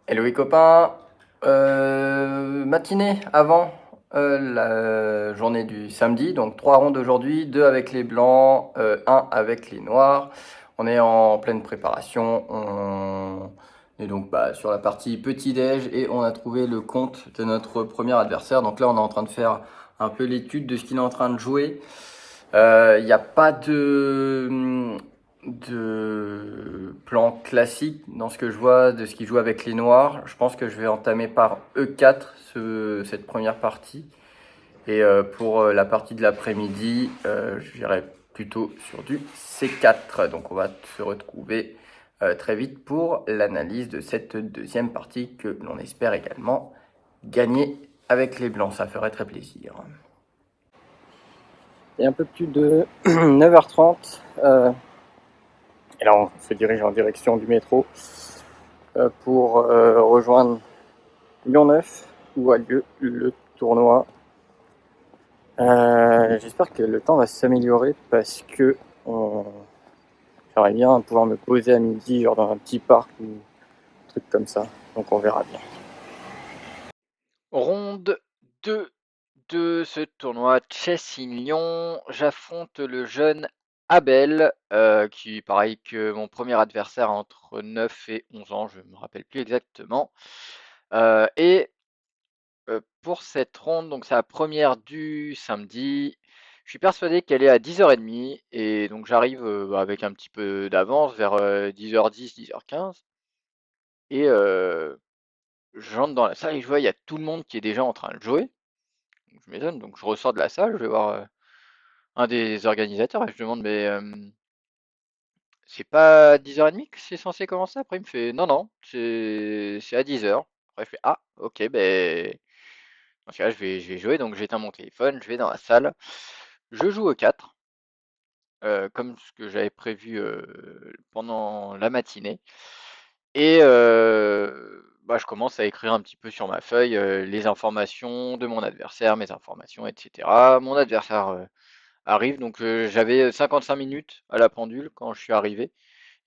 Hello les copains, matinée avant la journée du samedi, donc 3 rondes aujourd'hui, 2 avec les blancs, 1 avec les noirs. On est en pleine préparation, on est donc sur la partie petit-déj et on a trouvé le compte de notre premier adversaire. Donc là on est en train de faire un peu l'étude de ce qu'il est en train de jouer. Il n'y a pas de plan classique dans ce que je vois de ce qu'il joue avec les noirs. Je pense que je vais entamer par E4 cette première partie. Et pour la partie de l'après-midi, j'irai plutôt sur du C4. Donc on va se retrouver très vite pour l'analyse de cette deuxième partie que l'on espère également gagner avec les blancs. Ça ferait très plaisir. Il y a un peu plus de 9h30. Et là, on se dirige en direction du métro pour rejoindre Lyon-Neuf, où a lieu le tournoi. J'espère que le temps va s'améliorer parce que j'aimerais bien pouvoir me poser à midi, genre dans un petit parc ou un truc comme ça. Donc on verra bien. Ronde 2 de ce tournoi Chess-in-Lyon. J'affronte le jeune Abel, qui, pareil que mon premier adversaire, entre 9 et 11 ans, je ne me rappelle plus exactement. Et pour cette ronde, donc c'est la première du samedi. Je suis persuadé qu'elle est à 10h30 et donc j'arrive avec un petit peu d'avance vers 10h10, 10h15. Et j'entre dans la salle et je vois il y a tout le monde qui est déjà en train de jouer. Donc, je m'étonne, donc je ressors de la salle, je vais voir un des organisateurs et je demande mais c'est pas à 10h30 que c'est censé commencer? Après il me fait non non, c'est à 10h. Après je fais ah ok ben dans ce cas-là je vais jouer, donc j'éteins mon téléphone, je vais dans la salle, je joue au 4 comme ce que j'avais prévu pendant la matinée. Et je commence à écrire un petit peu sur ma feuille les informations de mon adversaire, mes informations, etc. Mon adversaire arrive, donc j'avais 55 minutes à la pendule quand je suis arrivé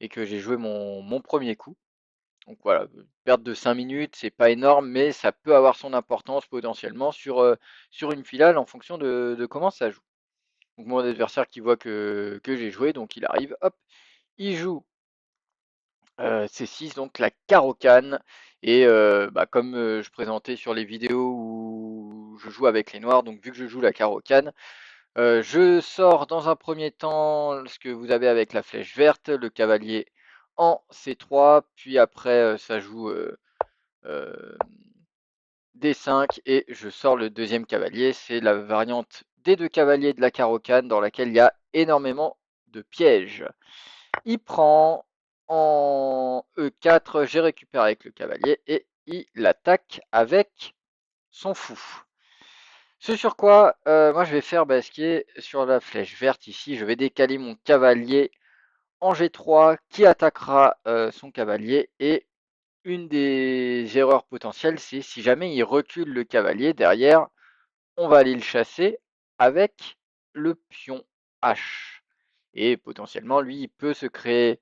et que j'ai joué mon premier coup. Donc voilà, perte de 5 minutes, c'est pas énorme, mais ça peut avoir son importance potentiellement sur une finale en fonction de comment ça joue. Donc mon adversaire qui voit que j'ai joué, donc il arrive, hop, il joue C6, donc la carocane. Et comme je présentais sur les vidéos où je joue avec les noirs, donc vu que je joue la carocane, je sors dans un premier temps ce que vous avez avec la flèche verte, le cavalier en C3, puis après ça joue euh, D5 et je sors le deuxième cavalier. C'est la variante des deux cavaliers de la carocane dans laquelle il y a énormément de pièges. Il prend en E4, j'ai récupéré avec le cavalier et il attaque avec son fou. Ce sur quoi moi je vais faire ce qui est sur la flèche verte ici, je vais décaler mon cavalier en G3 qui attaquera son cavalier. Et une des erreurs potentielles, c'est si jamais il recule le cavalier derrière, on va aller le chasser avec le pion H. Et potentiellement, lui, il peut se créer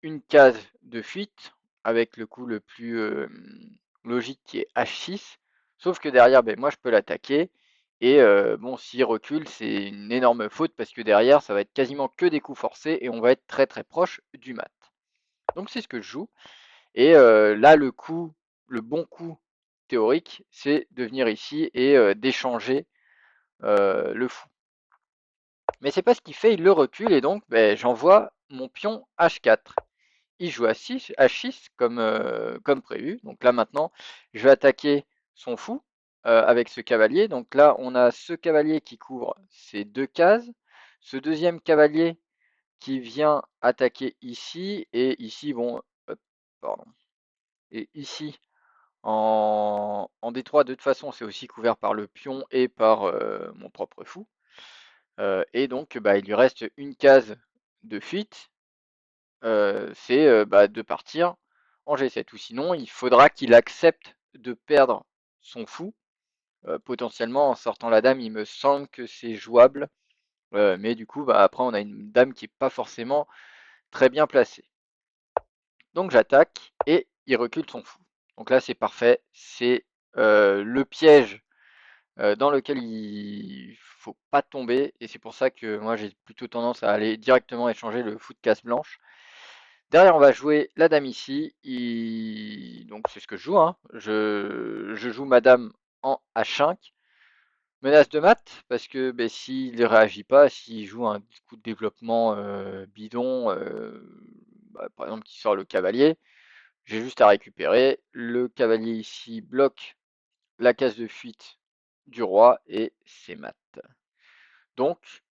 une case de fuite avec le coup le plus logique qui est H6. Sauf que derrière, moi je peux l'attaquer. Et bon, s'il recule, c'est une énorme faute parce que derrière, ça va être quasiment que des coups forcés et on va être très très proche du mat. Donc c'est ce que je joue. Et là, le bon coup théorique, c'est de venir ici et d'échanger le fou. Mais c'est pas ce qu'il fait, il le recule et donc j'envoie mon pion H4. Il joue à 6, H6 comme prévu. Donc là maintenant, je vais attaquer son fou avec ce cavalier. Donc là, on a ce cavalier qui couvre ces deux cases, ce deuxième cavalier qui vient attaquer ici, et ici, bon, pardon, et ici, en D3, de toute façon, c'est aussi couvert par le pion et par mon propre fou. Et donc, il lui reste une case de fuite, c'est de partir en G7. Ou sinon, il faudra qu'il accepte de perdre son fou. Potentiellement, en sortant la dame, il me semble que c'est jouable. Mais du coup, après, on a une dame qui n'est pas forcément très bien placée. Donc, j'attaque et il recule son fou. Donc là, c'est parfait. C'est le piège dans lequel il faut pas tomber. Et c'est pour ça que moi, j'ai plutôt tendance à aller directement échanger le fou de casse blanche. Derrière, on va jouer la dame ici. Donc c'est ce que je joue, hein. Je joue ma dame en H5. Menace de mat, parce que ben, s'il ne réagit pas, s'il joue un coup de développement bidon, par exemple qui sort le cavalier, j'ai juste à récupérer. Le cavalier ici bloque la case de fuite du roi et c'est mat. Donc,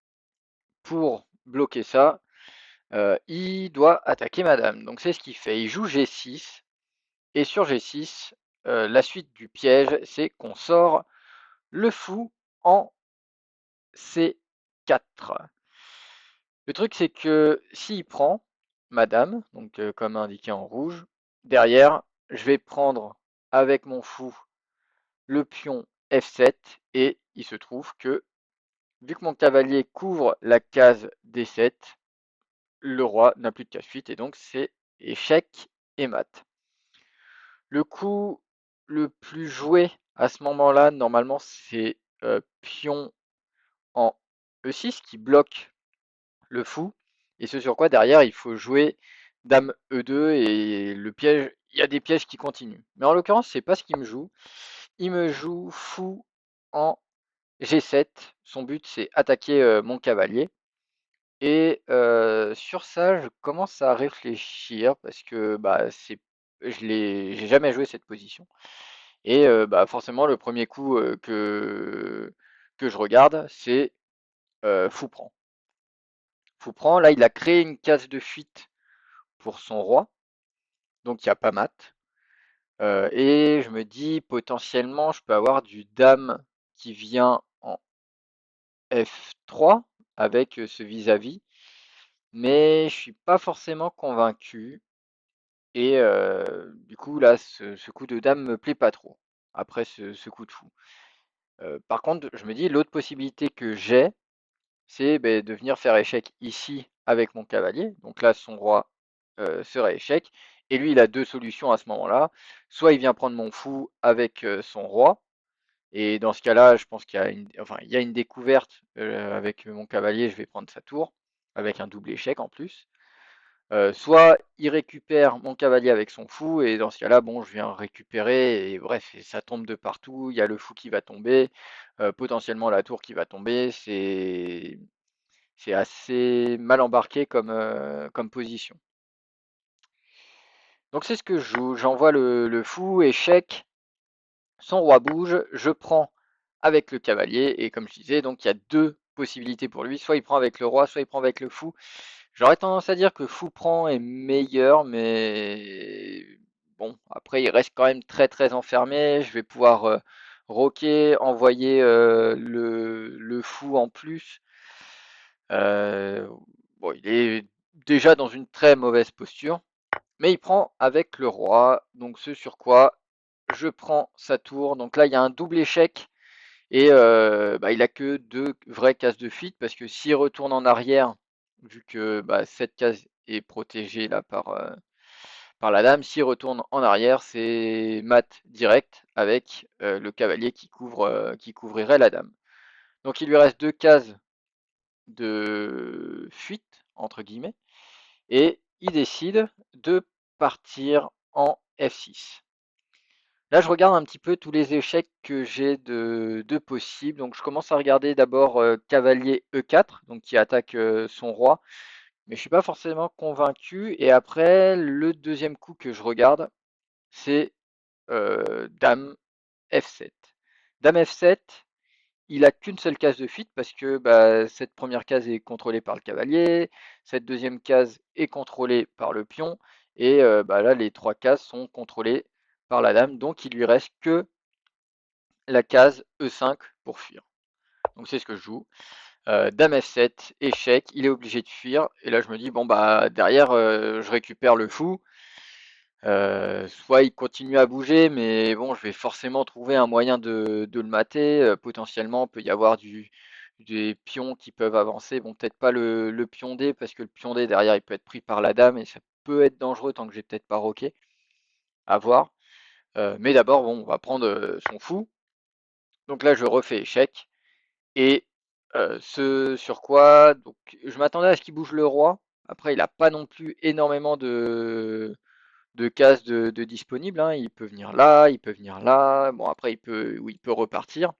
pour bloquer ça, il doit attaquer madame. Donc c'est ce qu'il fait. Il joue G6 et sur G6, la suite du piège, c'est qu'on sort le fou en C4. Le truc, c'est que s'il prend madame, donc comme indiqué en rouge, derrière, je vais prendre avec mon fou le pion F7 et il se trouve que, vu que mon cavalier couvre la case D7, le roi n'a plus de case fuite et donc c'est échec et mat. Le coup le plus joué à ce moment-là, normalement, c'est pion en E6 qui bloque le fou. Et ce sur quoi derrière il faut jouer dame E2 et le piège, il y a des pièges qui continuent. Mais en l'occurrence, c'est pas ce qu'il me joue. Il me joue fou en G7. Son but c'est attaquer mon cavalier. Et sur ça, je commence à réfléchir parce que bah j'ai jamais joué cette position. Et bah forcément le premier coup que je regarde, c'est fou prend. Fou prend, là il a créé une case de fuite pour son roi, donc il n'y a pas mat. Et je me dis potentiellement je peux avoir du dame qui vient en F3 avec ce vis-à-vis, mais je suis pas forcément convaincu. Et du coup là ce coup de dame me plaît pas trop après ce coup de fou. Par contre je me dis l'autre possibilité que j'ai, c'est ben, de venir faire échec ici avec mon cavalier. Donc là, son roi serait échec. Et lui, il a deux solutions à ce moment-là. Soit il vient prendre mon fou avec son roi. Et dans ce cas-là, je pense il y a une découverte avec mon cavalier. Je vais prendre sa tour avec un double échec en plus. Soit il récupère mon cavalier avec son fou et dans ce cas-là, bon, je viens récupérer et bref, ça tombe de partout. Il y a le fou qui va tomber, potentiellement la tour qui va tomber. C'est assez mal embarqué comme position. Donc c'est ce que je joue. J'envoie le fou, échec, son roi bouge, je prends avec le cavalier, et comme je disais, donc il y a deux possibilités pour lui, soit il prend avec le roi, soit il prend avec le fou. J'aurais tendance à dire que fou prend est meilleur, mais bon, après il reste quand même très très enfermé, je vais pouvoir roquer, envoyer le fou en plus. Euh, bon, il est déjà dans une très mauvaise posture, mais il prend avec le roi, donc ce sur quoi je prends sa tour. Donc là, il y a un double échec et bah, il a que deux vraies cases de fuite parce que s'il retourne en arrière, vu que bah, cette case est protégée là par la dame, s'il retourne en arrière, c'est mat direct avec le cavalier qui couvrirait la dame. Donc il lui reste deux cases de fuite, entre guillemets, et il décide de partir en F6. Là, je regarde un petit peu tous les échecs que j'ai de possibles. Donc, je commence à regarder d'abord cavalier E4, donc qui attaque son roi, mais je suis pas forcément convaincu. Et après, le deuxième coup que je regarde, c'est dame F7. Dame F7, il a qu'une seule case de fuite parce que bah, cette première case est contrôlée par le cavalier, cette deuxième case est contrôlée par le pion, et bah, là les trois cases sont contrôlées par la dame, donc il lui reste que la case E5 pour fuir. Donc c'est ce que je joue. Dame F7, échec, il est obligé de fuir, et là je me dis bon bah derrière je récupère le fou. Soit il continue à bouger, mais bon, je vais forcément trouver un moyen de le mater. Potentiellement, il peut y avoir des pions qui peuvent avancer. Bon, peut-être pas le pion D, parce que le pion D derrière, il peut être pris par la dame et ça peut être dangereux tant que j'ai peut-être pas roqué. À voir. Mais d'abord, bon, on va prendre son fou. Donc là, je refais échec. Et ce sur quoi, donc, je m'attendais à ce qu'il bouge le roi. Après, il n'a pas non plus énormément de cases de disponibles, hein. Il peut venir là, il peut venir là. Bon, après, il peut repartir.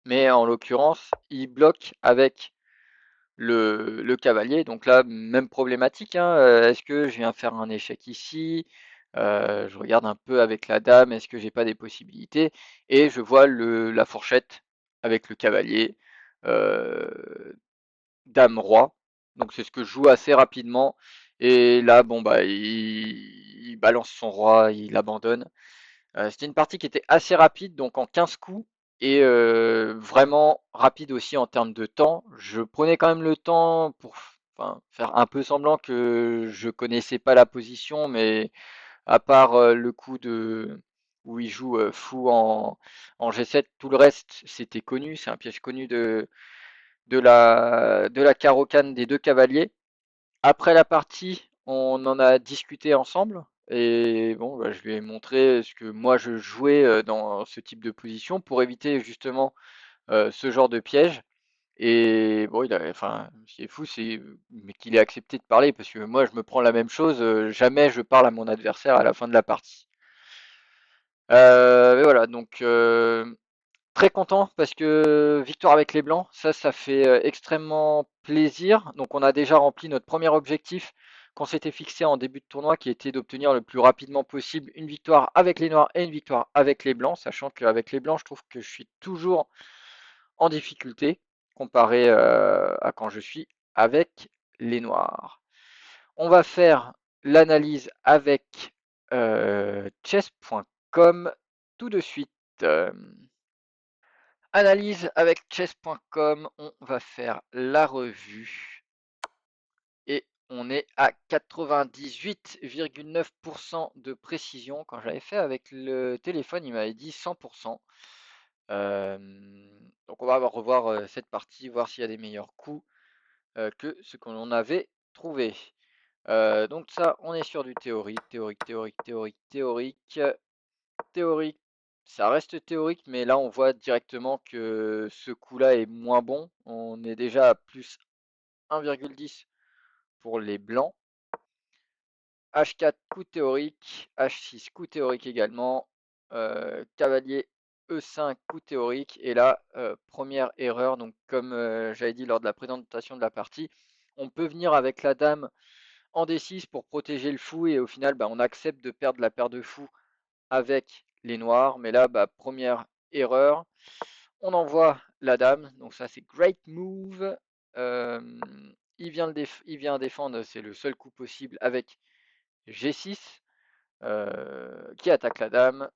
Mais en l'occurrence, il bloque avec le cavalier. Donc là, même problématique, hein. Est-ce que je viens faire un échec ici? Je regarde un peu avec la dame, est-ce que j'ai pas des possibilités? Et je vois la fourchette avec le cavalier, euh, dame roi. Donc c'est ce que je joue assez rapidement. Et là, bon bah, il balance son roi, il abandonne. C'était une partie qui était assez rapide, donc en 15 coups, et vraiment rapide aussi en termes de temps. Je prenais quand même le temps pour, enfin, faire un peu semblant que je connaissais pas la position, mais à part le coup où il joue fou en G7, tout le reste c'était connu. C'est un piège connu de la carocane des deux cavaliers. Après la partie, on en a discuté ensemble et bon, bah, je lui ai montré ce que moi je jouais dans ce type de position pour éviter justement ce genre de piège. Et bon, enfin, ce qui est fou, c'est mais qu'il ait accepté de parler parce que moi je me prends la même chose, jamais je parle à mon adversaire à la fin de la partie. Mais voilà, donc très content parce que victoire avec les Blancs, ça fait extrêmement plaisir. Donc on a déjà rempli notre premier objectif qu'on s'était fixé en début de tournoi qui était d'obtenir le plus rapidement possible une victoire avec les Noirs et une victoire avec les Blancs, sachant qu'avec les Blancs, je trouve que je suis toujours en difficulté comparé à quand je suis avec les Noirs. On va faire l'analyse avec chess.com tout de suite. Analyse avec chess.com, on va faire la revue et on est à 98,9% de précision. Quand j'avais fait avec le téléphone, il m'avait dit 100%. Euh, donc on va revoir cette partie, voir s'il y a des meilleurs coups que ce qu'on avait trouvé. Donc ça, on est sur du théorique, théorique. Ça reste théorique, mais là on voit directement que ce coup-là est moins bon. On est déjà à plus 1,10 pour les blancs. H4 coup théorique, H6 coup théorique également, cavalier E5 coup théorique. Et là, première erreur, donc comme j'avais dit lors de la présentation de la partie, on peut venir avec la dame en D6 pour protéger le fou et au final bah, on accepte de perdre la paire de fous avec les noirs. Mais là, bah, première erreur. On envoie la dame, donc ça c'est great move. Il vient défendre, c'est le seul coup possible avec G6 qui attaque la dame.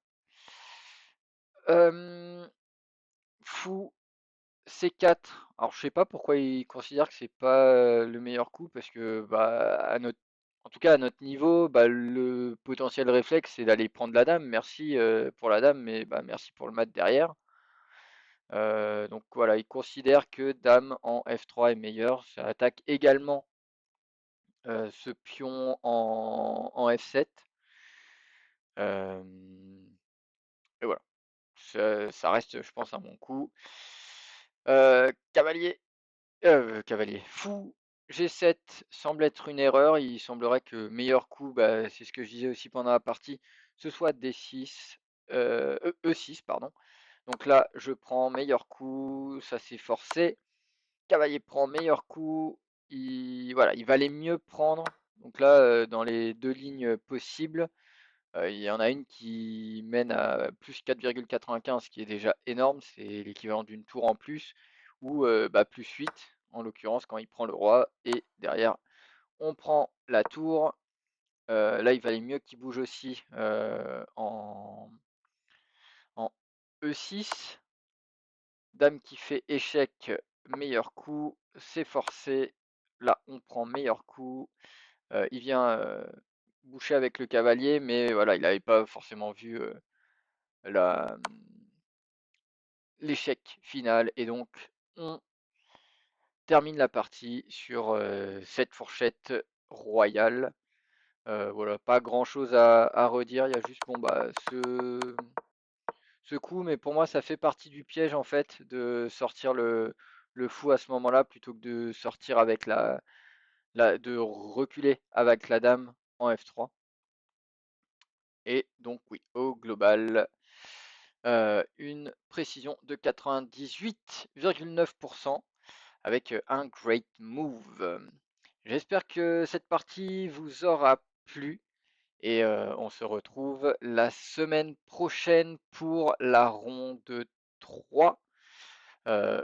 Fou C4. Alors je sais pas pourquoi il considère que c'est pas le meilleur coup parce que bah en tout cas à notre niveau, bah, le potentiel réflexe c'est d'aller prendre la dame. Merci pour la dame, mais bah, merci pour le mat derrière. Donc voilà, il considère que dame en F3 est meilleur. Ça attaque également ce pion en F7. Et voilà. Ça reste, je pense, un bon coup. Cavalier, cavalier. Fou G7 semble être une erreur. Il semblerait que meilleur coup, bah, c'est ce que je disais aussi pendant la partie, ce soit D6, E6, pardon. Donc là, je prends meilleur coup, ça c'est forcé. Cavalier prend meilleur coup. Voilà, il valait mieux prendre. Donc là, dans les deux lignes possibles, il y en a une qui mène à plus 4,95, qui est déjà énorme. C'est l'équivalent d'une tour en plus. Ou bah, plus 8, en l'occurrence, quand il prend le roi. Et derrière, on prend la tour. Là, il valait mieux qu'il bouge aussi en E6. Dame qui fait échec, meilleur coup, c'est forcé. Là, on prend meilleur coup. Il vient boucher avec le cavalier, mais voilà, il n'avait pas forcément vu la, l'échec final. Et donc, on termine la partie sur cette fourchette royale. Voilà, pas grand chose à redire. Il y a juste bon bah ce coup, mais pour moi ça fait partie du piège en fait de sortir le fou à ce moment-là plutôt que de sortir avec de reculer avec la dame en F3. Et donc oui, au global, une précision de 98,9% avec un great move. J'espère que cette partie vous aura plu et on se retrouve la semaine prochaine pour la ronde 3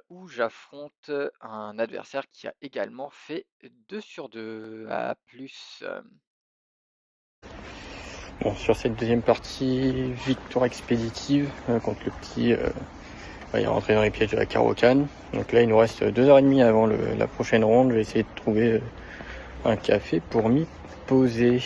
où j'affronte un adversaire qui a également fait 2 sur 2. À plus. Bon, sur cette deuxième partie, victoire expéditive contre le petit. Il est rentré dans les pièges de la Caro-Kann. Donc là, il nous reste 2h30 avant la prochaine ronde. Je vais essayer de trouver un café pour m'y poser.